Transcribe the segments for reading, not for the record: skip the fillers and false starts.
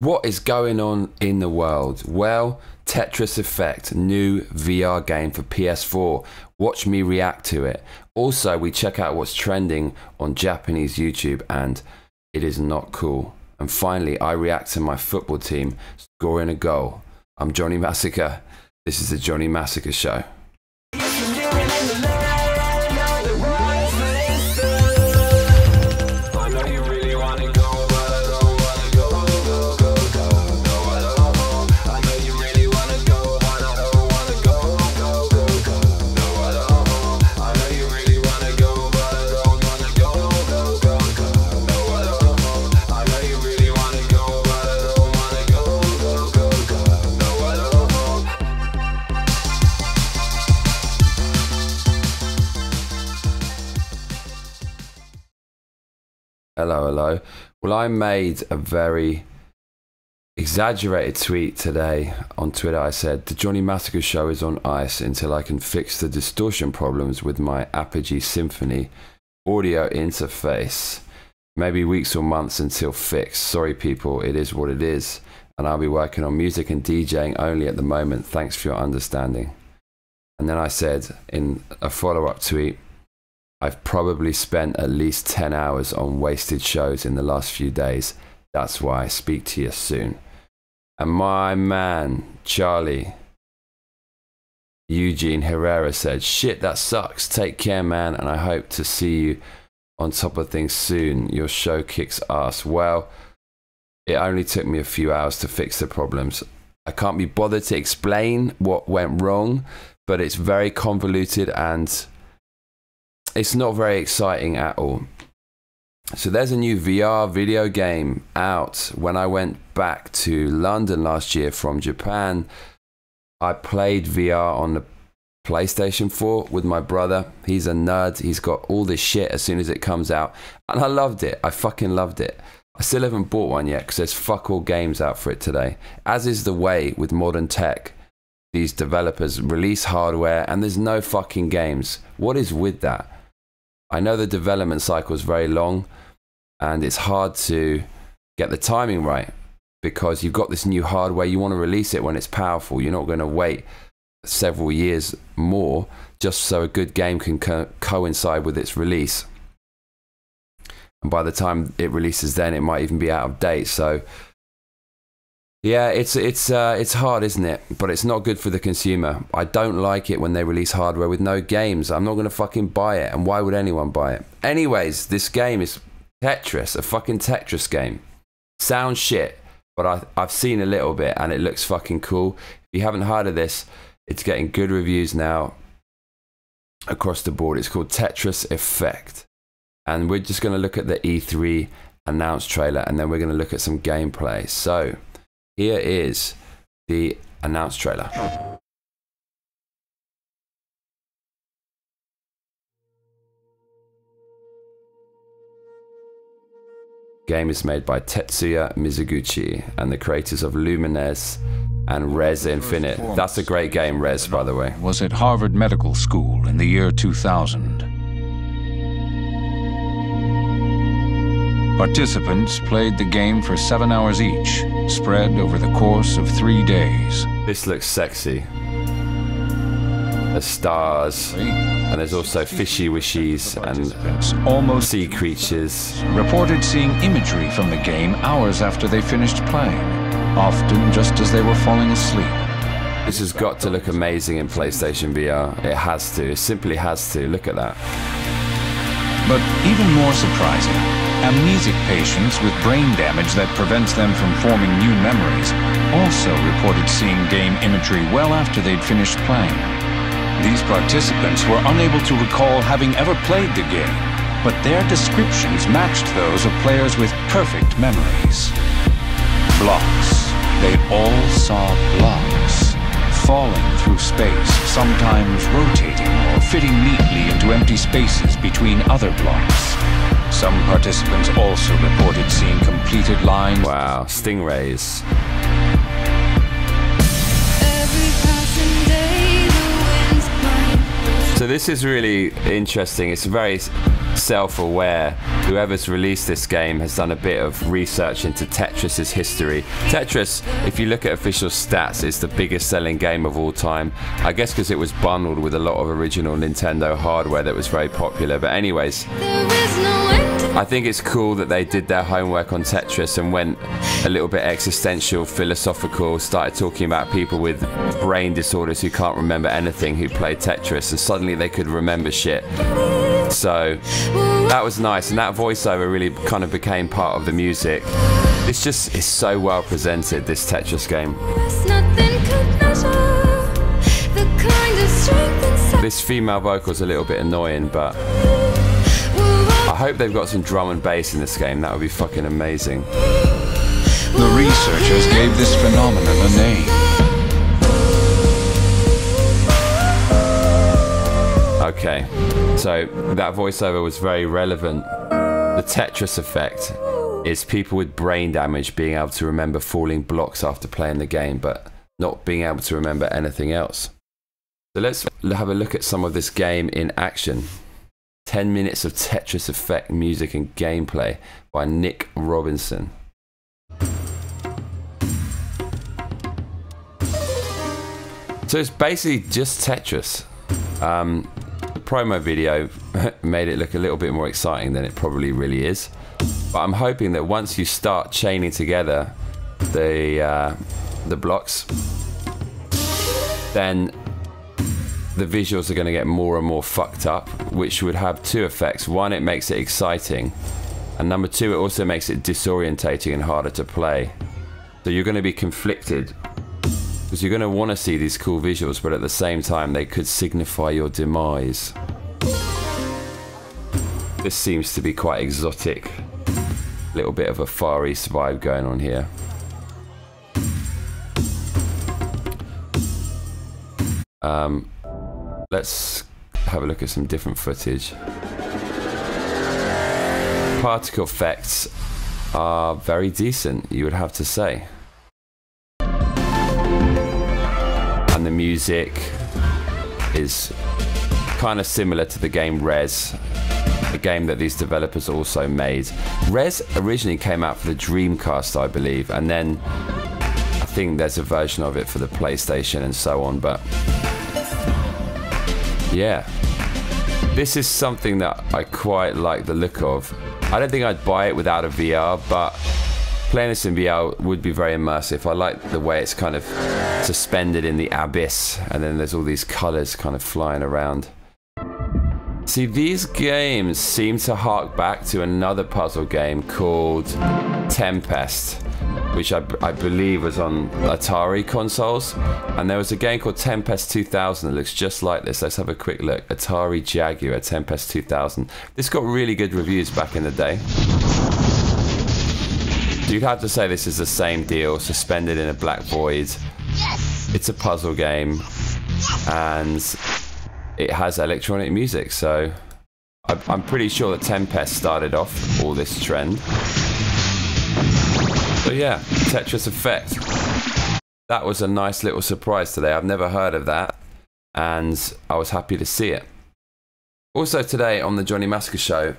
What is going on in the world? Well, Tetris Effect, new VR game for PS4. Watch me react to it. Also, we check out what's trending on Japanese YouTube, and it is not cool. And finally, I react to my football team scoring a goal. I'm Johnny Massacre. This is the Johnny Massacre Show. Hello. Well, I made a very exaggerated tweet today on Twitter. I said, the Johnny Massacre Show is on ice until I can fix the distortion problems with my Apogee Symphony audio interface. Maybe weeks or months until fixed. Sorry people, it is what it is. And I'll be working on music and DJing only at the moment. Thanks for your understanding. And then I said in a follow-up tweet, I've probably spent at least 10 hours on wasted shows in the last few days. That's why I speak to you soon. And my man, Charlie Eugene Herrera said, shit, that sucks. Take care, man. And I hope to see you on top of things soon. Your show kicks ass. Well, it only took me a few hours to fix the problems. I can't be bothered to explain what went wrong, but it's very convoluted and it's not very exciting at all. So there's a new VR video game out. When I went back to London last year from Japan, I played VR on the PlayStation 4 with my brother. He's a nerd. He's got all this shit as soon as it comes out. And I loved it. I fucking loved it. I still haven't bought one yet because there's fuck all games out for it today. As is the way with modern tech. These developers release hardware and there's no fucking games. What is with that? I know the development cycle is very long and it's hard to get the timing right because you've got this new hardware, you want to release it when it's powerful. You're not going to wait several years more just so a good game can coincide with its release. And by the time it releases then, it might even be out of date. So yeah, it's hard, isn't it? But it's not good for the consumer. I don't like it when they release hardware with no games. I'm not going to fucking buy it. And why would anyone buy it? Anyways, this game is Tetris, a fucking Tetris game. Sounds shit, but I've seen a little bit and it looks fucking cool. If you haven't heard of this, it's getting good reviews now across the board. It's called Tetris Effect. And we're just going to look at the E3 announced trailer and then we're going to look at some gameplay. So here is the announced trailer. Game is made by Tetsuya Mizuguchi and the creators of Lumines and Res Infinite. That's a great game, Res, by the way. Was at Harvard Medical School in the year 2000. Participants played the game for 7 hours each, spread over the course of 3 days. This looks sexy. There's stars, and there's also fishy wishies and almost sea creatures. Reported seeing imagery from the game hours after they finished playing, often just as they were falling asleep. This has got to look amazing in PlayStation VR. It has to. It simply has to. Look at that. But even more surprising, amnesic patients with brain damage that prevents them from forming new memories also reported seeing game imagery well after they'd finished playing. These participants were unable to recall having ever played the game, but their descriptions matched those of players with perfect memories. Blocks. They all saw blocks, falling through space, sometimes rotating or fitting neatly into empty spaces between other blocks. Some participants also reported seeing completed lines. Wow, stingrays. Every passing day, the wind's blind. So this is really interesting. It's very self-aware. Whoever's released this game has done a bit of research into Tetris's history. Tetris, if you look at official stats, is the biggest selling game of all time. I guess because it was bundled with a lot of original Nintendo hardware that was very popular. But anyways, I think it's cool that they did their homework on Tetris and went a little bit existential, philosophical, started talking about people with brain disorders who can't remember anything who play Tetris, and suddenly they could remember shit. So that was nice, and that voiceover really kind of became part of the music. It's just, it's so well presented, this Tetris game. This female vocal's a little bit annoying, but I hope they've got some drum and bass in this game. That would be fucking amazing. The researchers gave this phenomenon a name. Okay, so that voiceover was very relevant. The Tetris Effect is people with brain damage being able to remember falling blocks after playing the game, but not being able to remember anything else. So let's have a look at some of this game in action. 10 minutes of Tetris Effect music and gameplay by Nick Robinson. So it's basically just Tetris. The promo video made it look a little bit more exciting than it probably really is. But I'm hoping that once you start chaining together the blocks, then the visuals are going to get more and more fucked up, which would have two effects. One, it makes it exciting, and number two, it also makes it disorientating and harder to play. So you're going to be conflicted, because you're going to want to see these cool visuals, but at the same time they could signify your demise. This seems to be quite exotic. A little bit of a Far East vibe going on here. Let's have a look at some different footage. Particle effects are very decent, you would have to say. And the music is kind of similar to the game Res, a game that these developers also made. Res originally came out for the Dreamcast, I believe, and then I think there's a version of it for the PlayStation and so on, but yeah, this is something that I quite like the look of. I don't think I'd buy it without a VR, but playing this in VR would be very immersive. I like the way it's kind of suspended in the abyss, and then there's all these colors kind of flying around. See, these games seem to hark back to another puzzle game called Tempest, which I believe was on Atari consoles. And there was a game called Tempest 2000 that looks just like this. Let's have a quick look. Atari Jaguar Tempest 2000. This got really good reviews back in the day. You'd have to say this is the same deal, suspended in a black void. It's a puzzle game, and it has electronic music, so I'm pretty sure that Tempest started off all this trend. So yeah, Tetris Effect. That was a nice little surprise today. I've never heard of that, and I was happy to see it. Also today on the Johnny Massacre Show,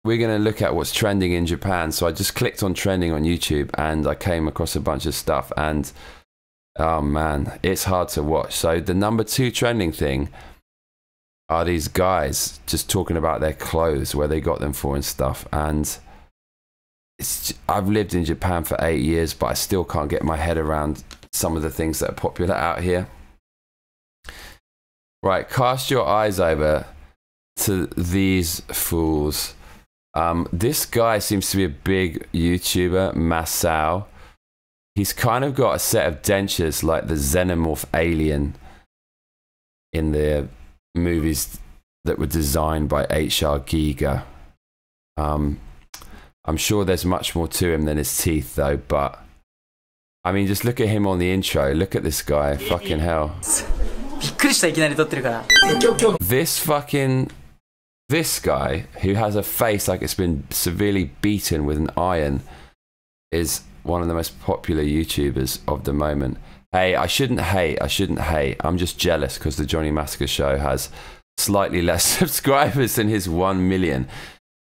we're going to look at what's trending in Japan. So I just clicked on trending on YouTube, and I came across a bunch of stuff, and oh man, it's hard to watch. So the number 2 trending thing are these guys just talking about their clothes, where they got them for and stuff. And I've lived in Japan for 8 years, but I still can't get my head around some of the things that are popular out here. Right, cast your eyes over to these fools. This guy seems to be a big YouTuber, Masao. He's kind of got a set of dentures like the xenomorph alien in the movies that were designed by H.R. Giger. I'm sure there's much more to him than his teeth though, but I mean, just look at him on the intro. Look at this guy. Fucking hell. This guy, who has a face like it's been severely beaten with an iron, is one of the most popular YouTubers of the moment. Hey, I shouldn't hate. I'm just jealous because the Johnny Massacre Show has slightly less subscribers than his 1 million.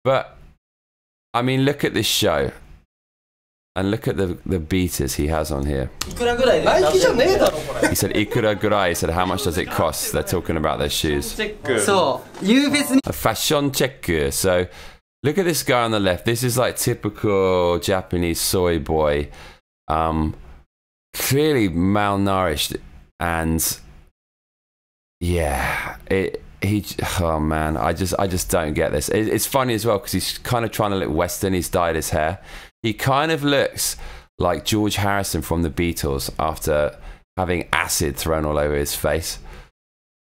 But I mean, look at this show. And look at the beaters he has on here. He said, Ikura gurai. He said, how much does it cost? They're talking about their shoes. A fashion check. So, look at this guy on the left. This is like typical Japanese soy boy. Clearly malnourished. And, yeah, oh man, I just don't get this. It's funny as well because he's kind of trying to look Western. He's dyed his hair. He kind of looks like George Harrison from the Beatles after having acid thrown all over his face.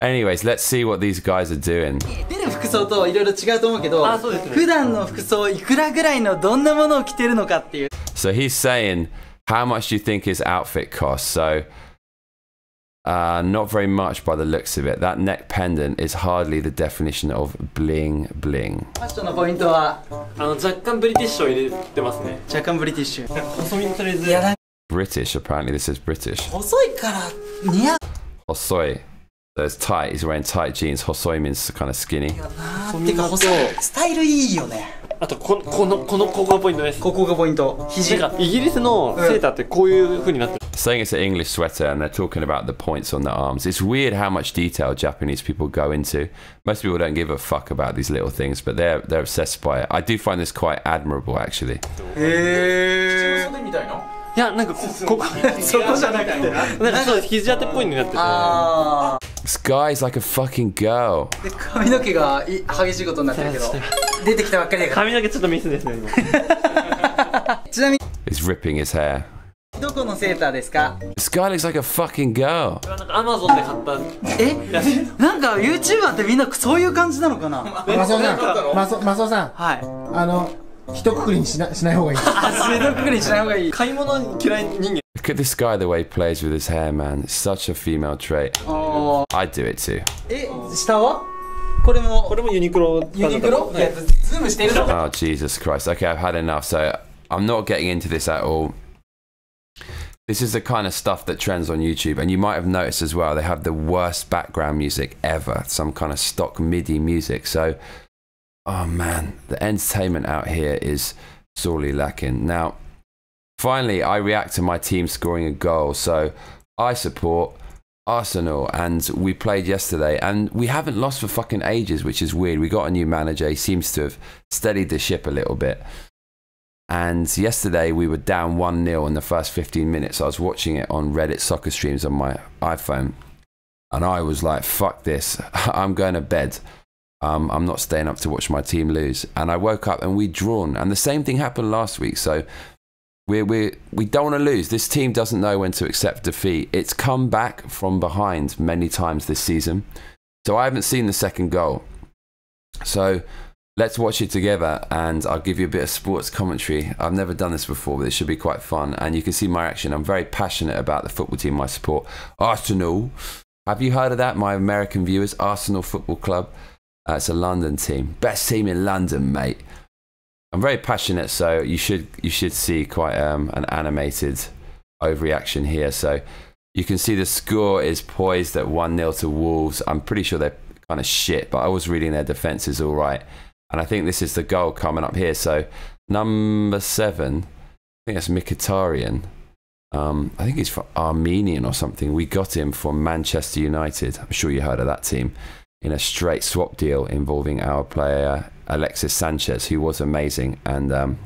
Anyways, let's see what these guys are doing. So he's saying, how much do you think his outfit costs? So not very much by the looks of it. That neck pendant is hardly the definition of bling bling. British, apparently this is British. Hosoi. So it's tight. He's wearing tight jeans. Hosoi means kind of skinny. Saying it's an English sweater and they're talking about the points on the arms. It's weird how much detail Japanese people go into. Most people don't give a fuck about these little things, but they're obsessed by it. I do find this quite admirable, actually. This guy's like a fucking girl. He's ripping his hair. This guy looks like a fucking girl. Look at this guy, the way he plays with his hair, man. It's such a female trait. I'd do it too. Oh, Jesus Christ. Okay, I've had enough, so I'm not getting into this at all. This is the kind of stuff that trends on YouTube, and you might have noticed as well, they have the worst background music ever. Some kind of stock MIDI music. So, oh man, the entertainment out here is sorely lacking. Now, finally, I react to my team scoring a goal. So, I support Arsenal, and we played yesterday, and we haven't lost for fucking ages, which is weird. We got a new manager. He seems to have steadied the ship a little bit. And yesterday we were down 1-0 in the first 15 minutes. I was watching it on Reddit soccer streams on my iPhone, and I was like, fuck this. I'm going to bed. I'm not staying up to watch my team lose. And I woke up and we'd drawn. And the same thing happened last week. So we don't want to lose. This team doesn't know when to accept defeat. It's come back from behind many times this season. So I haven't seen the second goal. So let's watch it together and I'll give you a bit of sports commentary. I've never done this before, but it should be quite fun. And you can see my action. I'm very passionate about the football team I support. Arsenal. Have you heard of that, my American viewers? Arsenal Football Club. It's a London team. Best team in London, mate. I'm very passionate, so you should see quite an animated overreaction here. So you can see the score is poised at 1-0 to Wolves. I'm pretty sure they're kind of shit, but I was reading their defense is all right. And I think this is the goal coming up here. So number 7, I think that's Mkhitaryan. I think he's from Armenian or something. We got him from Manchester United. I'm sure you heard of that team. In a straight swap deal involving our player Alexis Sanchez, who was amazing, and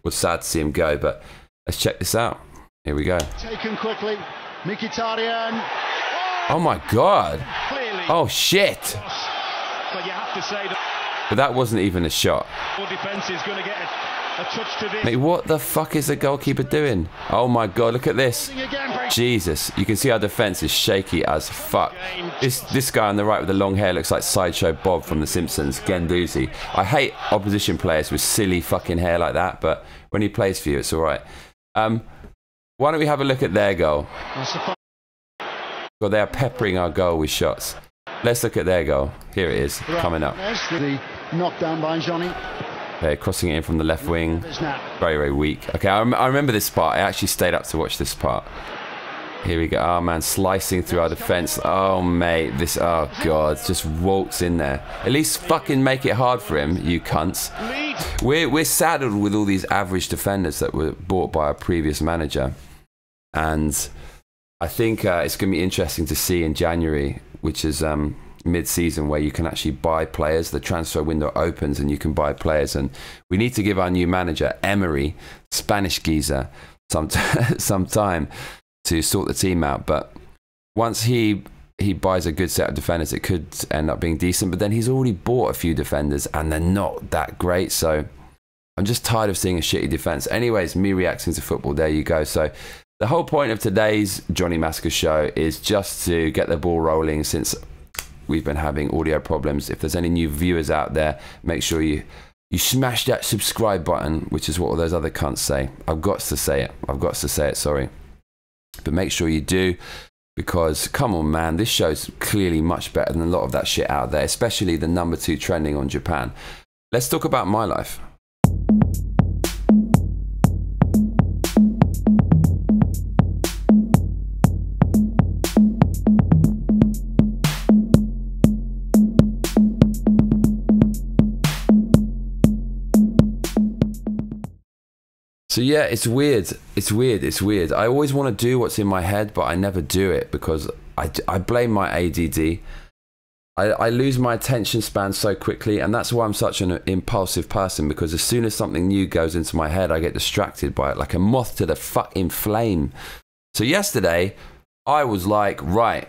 was sad to see him go. But let's check this out. Here we go. Taken quickly, Mkhitaryan. Oh my God! Oh shit! But you have to say that. But that wasn't even a shot. Defense is going to get a touch to this. Mate, what the fuck is the goalkeeper doing? Oh my God! Look at this. Jesus, you can see our defense is shaky as fuck. This guy on the right with the long hair looks like Sideshow Bob from The Simpsons, Gendouzi. I hate opposition players with silly fucking hair like that, but when he plays for you, it's all right. Why don't we have a look at their goal? Well, they are peppering our goal with shots. Let's look at their goal. Here it is, coming up. The knockdown by Johnny. They're crossing it in from the left wing. Very, very weak. Okay, I remember this part. I actually stayed up to watch this part. Here we go. Oh, man, slicing through our defense. Oh, mate, this... Oh, God, just walks in there. At least fucking make it hard for him, you cunts. We're saddled with all these average defenders that were bought by our previous manager. And I think it's going to be interesting to see in January, which is mid-season, where you can actually buy players. The transfer window opens and you can buy players. And we need to give our new manager, Emery, Spanish geezer, some time to sort the team out. But once he buys a good set of defenders, it could end up being decent. But then he's already bought a few defenders and they're not that great. So I'm just tired of seeing a shitty defense. Anyways, me reacting to football, there you go. So the whole point of today's Johnny Massacre show is just to get the ball rolling, since we've been having audio problems. If there's any new viewers out there, make sure you smash that subscribe button, which is what all those other cunts say. I've got to say it, sorry. But make sure you do, because come on, man, this show's clearly much better than a lot of that shit out there, especially the #2 trending on Japan. Let's talk about my life. So yeah, it's weird. I always want to do what's in my head, but I never do it because I blame my ADD. I lose my attention span so quickly, and that's why I'm such an impulsive person, because as soon as something new goes into my head, I get distracted by it like a moth to the fucking flame. So yesterday, I was like, right,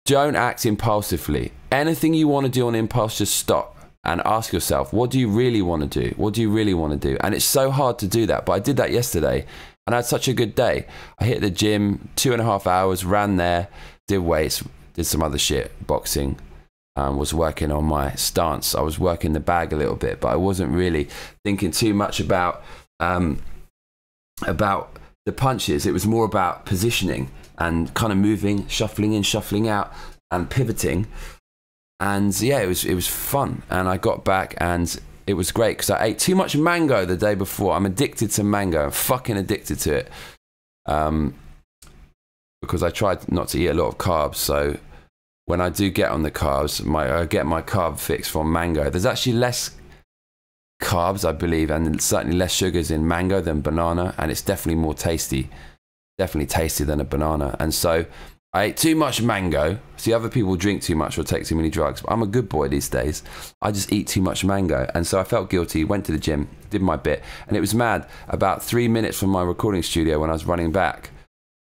don't act impulsively. Anything you want to do on impulse, just stop. And ask yourself, what do you really want to do? What do you really want to do? And it's so hard to do that. But I did that yesterday and I had such a good day. I hit the gym, 2.5 hours, ran there, did weights, did some other shit, boxing, was working on my stance. I was working the bag a little bit, but I wasn't really thinking too much about the punches. It was more about positioning and kind of moving, shuffling in, shuffling out and pivoting. And yeah, it was fun, and I got back and it was great because I ate too much mango the day before. I'm addicted to mango. I'm fucking addicted to it, because I tried not to eat a lot of carbs. So when I do get on the carbs, I get my carb fix from mango. There's actually less carbs, I believe, and certainly less sugars in mango than banana, and it's definitely more tasty, definitely tastier than a banana. And so I ate too much mango. See, other people drink too much or take too many drugs, but I'm a good boy these days. I just eat too much mango. And so I felt guilty, went to the gym, did my bit. And it was mad. About 3 minutes from my recording studio, when I was running back,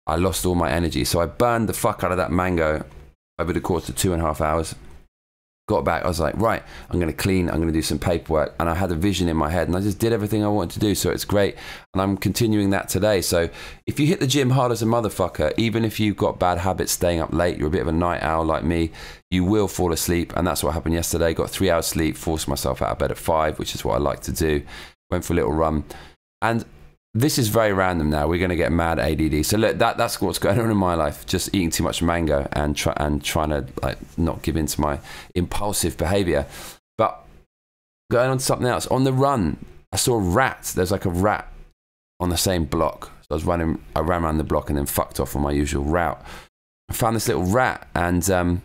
I lost all my energy. So I burned the fuck out of that mango over the course of 2.5 hours. Got back, I was like, right, I'm going to clean, I'm going to do some paperwork. And I had a vision in my head and I just did everything I wanted to do. So it's great. And I'm continuing that today. So if you hit the gym hard as a motherfucker, even if you've got bad habits, staying up late, you're a bit of a night owl like me, you will fall asleep. And that's what happened yesterday. Got 3 hours sleep, forced myself out of bed at 5, which is what I like to do. Went for a little run. And this is very random now. We're going to get mad ADD. So look, that's what's going on in my life. Just eating too much mango and trying to like not give in to my impulsive behavior. But going on to something else. On the run, I saw a rat. There's like a rat on the same block. So I ran around the block and then fucked off on my usual route. I found this little rat and oh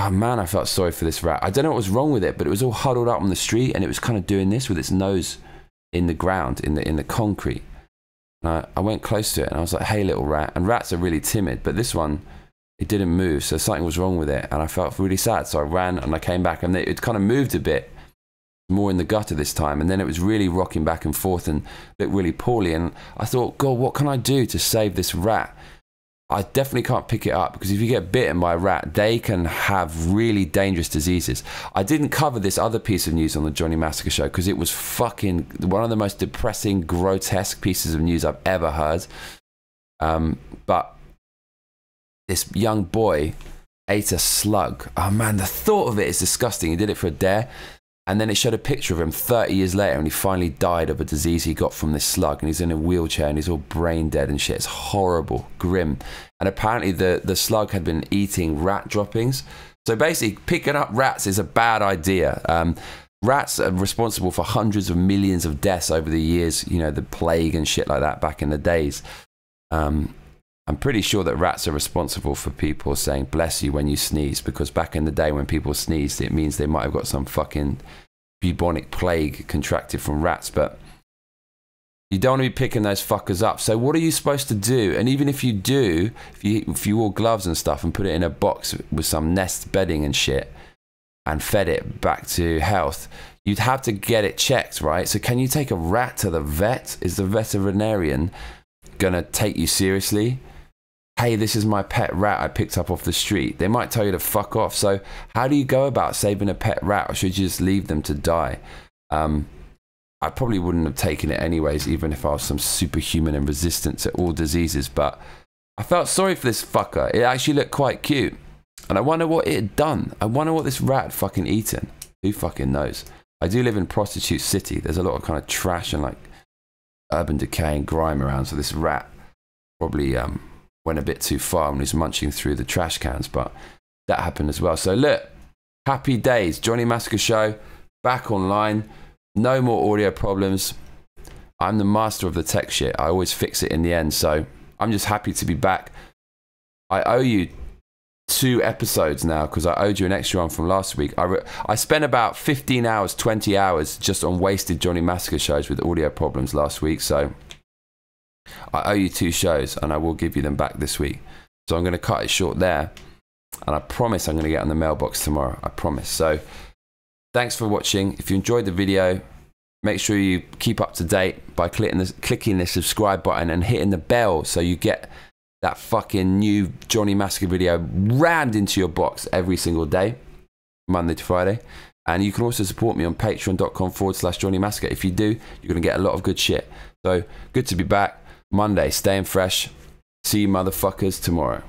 man, I felt sorry for this rat. I don't know what was wrong with it, but it was all huddled up on the street and it was kind of doing this with its nose in the ground, in the concrete. And I went close to it and I was like, hey little rat. And rats are really timid, but this one, it didn't move, so something was wrong with it and I felt really sad. So I ran and I came back and it kind of moved a bit more in the gutter this time, and then it was really rocking back and forth and looked really poorly. And I thought, God, what can I do to save this rat? I definitely can't pick it up, because if you get bitten by a rat, they can have really dangerous diseases. I didn't cover this other piece of news on the Johnny Massacre show because it was fucking one of the most depressing, grotesque pieces of news I've ever heard. But this young boy ate a slug. Oh man, the thought of it is disgusting. He did it for a dare. And then it showed a picture of him 30 years later, and he finally died of a disease he got from this slug, and he's in a wheelchair and he's all brain dead and shit. It's horrible, grim. And apparently the slug had been eating rat droppings. So basically picking up rats is a bad idea. Rats are responsible for hundreds of millions of deaths over the years, you know, the plague and shit like that back in the days. I'm pretty sure that rats are responsible for people saying bless you when you sneeze, because back in the day when people sneezed, it means they might have got some fucking bubonic plague contracted from rats. But you don't want to be picking those fuckers up. So what are you supposed to do? And even if you do, if you wore gloves and stuff and put it in a box with some nest bedding and shit and fed it back to health, you'd have to get it checked, right? So can you take a rat to the vet? Is the veterinarian gonna take you seriously? Hey, this is my pet rat I picked up off the street. They might tell you to fuck off. So how do you go about saving a pet rat, or should you just leave them to die? I probably wouldn't have taken it anyways, even if I was some superhuman and resistant to all diseases. But I felt sorry for this fucker. It actually looked quite cute. And I wonder what it had done. I wonder what this rat had fucking eaten. Who fucking knows? I do live in Prostitute City. There's a lot of kind of trash and like urban decay and grime around. So this rat probably went a bit too far and was munching through the trash cans. But that happened as well. So look, happy days. Johnny Massacre Show, back online. No more audio problems. I'm the master of the tech shit. I always fix it in the end. So I'm just happy to be back. I owe you 2 episodes now because I owed you an extra one from last week. I spent about 15 hours, 20 hours just on wasted Johnny Massacre shows with audio problems last week. So I owe you 2 shows and I will give you them back this week. So I'm going to cut it short there. And I promise I'm going to get on the mailbox tomorrow. I promise. So thanks for watching. If you enjoyed the video, make sure you keep up to date by clicking the subscribe button and hitting the bell so you get that fucking new Johnny Massacre video rammed into your box every single day, Monday to Friday. And you can also support me on patreon.com/Johnny Massacre. If you do, you're going to get a lot of good shit. So good to be back. Monday, staying fresh. See you motherfuckers tomorrow.